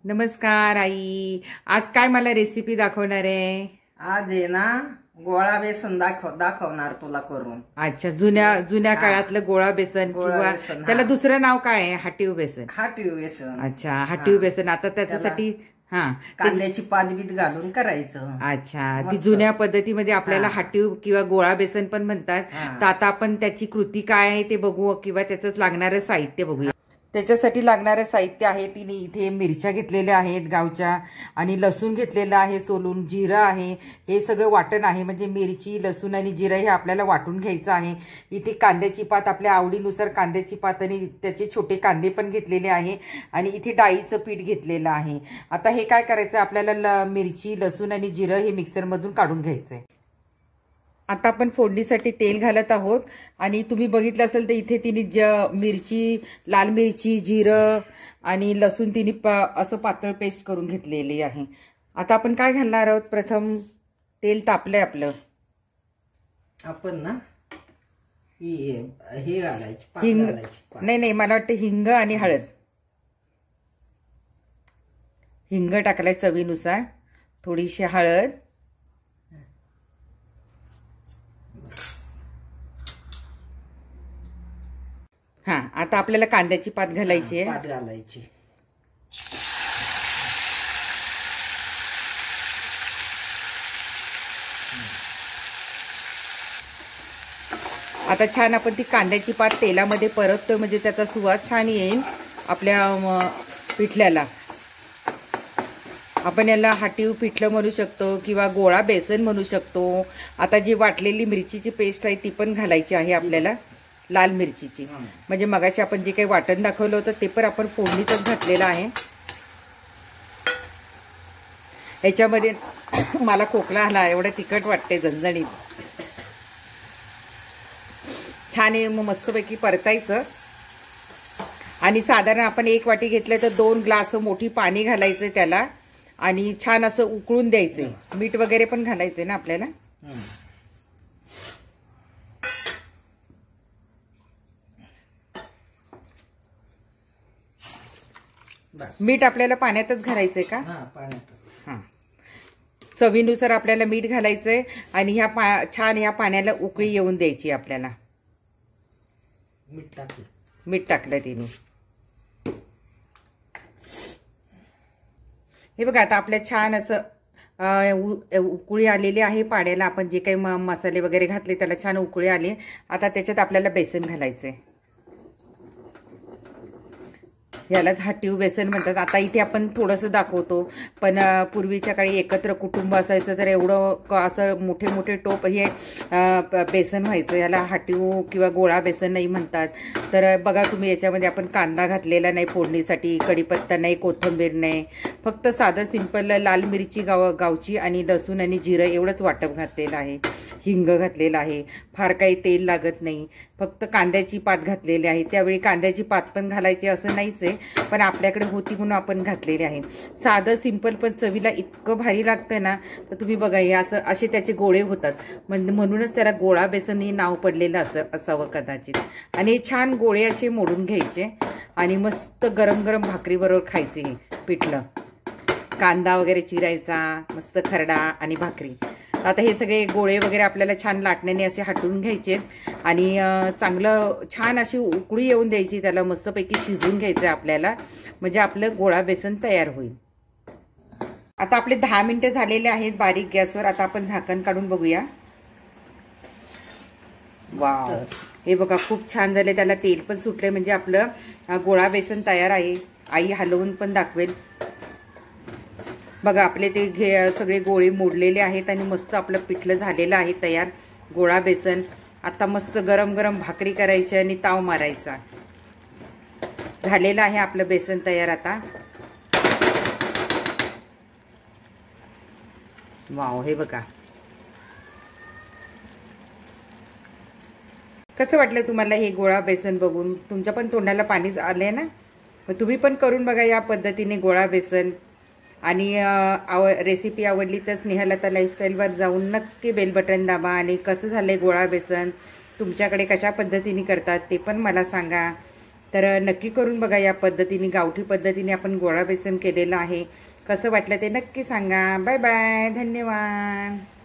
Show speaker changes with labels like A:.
A: नमस्कार आई. आज काय मला रेसिपी दाखवणार आहे?
B: आज आहे ना गोळा बेसन दाखवणार तुला करून.
A: अच्छा, जुन्या जुन्या काळातलं गोळा बेसन किंवा
B: बेसन,
A: त्याला दुसरं नाव काय आहे? हाटीव बेसन.
B: हाटीव बेसन.
A: अच्छा, हाटीव बेसन. आता त्याच्यासाठी
B: कांद्याची पात-बीत घालून करायचं.
A: अच्छा, ती जुन्या पद्धतीमध्ये आपल्याला हाटीव किंवा गोळा बेसन पण म्हणतात. तर आता आपण त्याची कृती काय आहे ते बघू किंवा त्याचं लागणारं साहित्य बघूया. त्याच्यासाठी लागणारं साहित्य आहे, तिने इथे मिरच्या घेतलेल्या आहेत गावच्या, आणि लसूण घेतलेलं आहे सोलून, जिरं आहे, हे सगळं वाटण आहे. म्हणजे मिरची, लसूण आणि जिरं हे आपल्याला वाटून घ्यायचं आहे. इथे कांद्याची पात, आपल्या आवडीनुसार कांद्याची पात आणि त्याचे छोटे कांदे पण घेतलेले आहे, आणि इथे डाळीचं पीठ घेतलेलं आहे. आता हे काय करायचं, आपल्याला मिरची, लसूण आणि जिरं हे मिक्सरमधून काढून घ्यायचं आहे. आता आपण फोडणीसाठी तेल घालत आहोत, आणि तुम्ही बघितलं असेल तर इथे तिने मिरची, लाल मिरची, जिरं आणि लसूण तिने असं पातळ पेस्ट करून घेतलेली आहे. आता आपण काय घालणार आहोत, प्रथम तेल तापलंय आपलं.
B: आपण ना हे घालायची,
A: हिंग. नाही, मला वाटतं हिंग आणि हळद. हिंग टाकलाय चवीनुसार, थोडीशी हळद. आता आपल्याला कांद्याची पात घालायची आहे.
B: पात घालायची.
A: आता छान आपण ती कांद्याची पात तेलामध्ये परततोय, म्हणजे त्याचा सुवास छान येईल आपल्या पिठल्याला. आपण याला हाटीव पिठलं म्हणू शकतो किंवा गोळा बेसन म्हणू शकतो. आता जी वाटलेली मिरचीची पेस्ट आहे ती पण घालायची आहे आपल्याला, लाल मिरचीची. म्हणजे मगाशी आपण जे काही वाटण दाखवलं होतं ते पण आपण फोडणीतच घातलेलं आहे. ह्याच्यामध्ये मला खोकला आला, एवढं तिखट वाटते, झणझणीत छान आहे. मग मस्तपैकी परतायचं, आणि साधारण आपण 1 वाटी घेतलं तर 2 ग्लास मोठी पाणी घालायचं त्याला, आणि छान असं उकळून द्यायचंय. मीठ वगैरे पण घालायचंय ना आपल्याला. मीठ आपल्याला पाण्यातच घालायचंय का?
B: पाण्यातच.
A: चवीनुसार आपल्याला मीठ घालायचंय, आणि छान ह्या पाण्याला उकळी येऊन द्यायची आपल्याला. मीठ टाकलं तिने. हे बघा, आता आपल्या छान असं उकळी आलेली आहे पाण्याला. आपण जे काही मसाले वगैरे घातले त्याला छान उकळी आली. आता त्याच्यात आपल्याला बेसन घालायचंय. यालाच हाटीव बेसन म्हणतात. आता इथे आपण थोडंसं दाखवतो, पण पूर्वीच्या काळी एकत्र कुटुंब असायचं तर एवढं असं मोठे मोठे टोप हे बेसन व्हायचं. याला हाटीव किंवा गोळा बेसन नाही म्हणतात. तर बघा तुम्ही, याच्यामध्ये आपण कांदा घातलेला नाही फोडणीसाठी, कढीपत्ता नाही, कोथिंबीर नाही, फक्त साधं सिंपल लाल मिरची गावची आणि लसूण आणि जिरं एवढंच वाटप घातलेलं आहे. हिंग घातलेलं आहे. फार काही तेल लागत नाही. फक्त कांद्याची पात घातलेली आहे. त्यावेळी कांद्याची पात पण घालायची असं नाहीच आहे, पण आपल्याकडे होती म्हणून आपण घातलेली आहे. साधं सिंपल पण चवीला इतकं भारी लागतं ना. तर तुम्ही बघा, हे असे त्याचे गोळे होतात, म्हणूनच त्याला गोळा बेसन हे नाव पडलेलं असावं कदाचित. आणि छान गोळे असे मोडून घ्यायचे, आणि मस्त गरम गरम भाकरीबरोबर खायचे हे पिठलं. कांदा वगैरे चिरायचा, मस्त खरडा आणि भाकरी. आता हे सगळे गोळे वगैरे आपल्याला छान लाटण्याने असे हटवून घ्यायचे, आणि चांगलं छान अशी उकळी येऊन द्यायची त्याला. मस्तपैकी शिजून घ्यायचं आपल्याला, म्हणजे आपलं गोळा बेसन तयार होईल. आता आपले 10 मिनिटं झालेले आहेत बारीक गॅसवर. आता आपण झाकण काढून बघूया. वाव, हे बघा खूप छान झाले. त्याला तेल पण सुटले, म्हणजे आपलं गोळा बेसन तयार आहे. आई हलवून पण दाखवेल. बघा, आपले ते सगळे गोळे मोडलेले आहेत, आणि मस्त आपलं पिठलं झालेलं आहे तयार, गोळा बेसन. आता मस्त गरम गरम भाकरी करायची आणि ताव मारायचा. झालेलं आहे आपलं बेसन तयार आता. वाव, हे बघा कसं वाटलं तुम्हाला हे गोळा बेसन बघून? तुमच्या पण तोंडाला पाणी आले ना? मग तुम्ही पण करून बघा या पद्धतीने गोळा बेसन. आणि रेसिपी आवडली तर स्नेहलता लाईफस्टाईलवर जाऊन नक्की बेल बटन दाबा, आणि कसं झालंय गोळा बेसन तुमच्याकडे कशा पद्धतीने करतात ते पण मला सांगा. तर नक्की करून बघा या पद्धतीने, गावठी पद्धतीने आपण गोळा बेसन केलेलं आहे. कसं वाटलं ते नक्की सांगा. बाय बाय, धन्यवाद.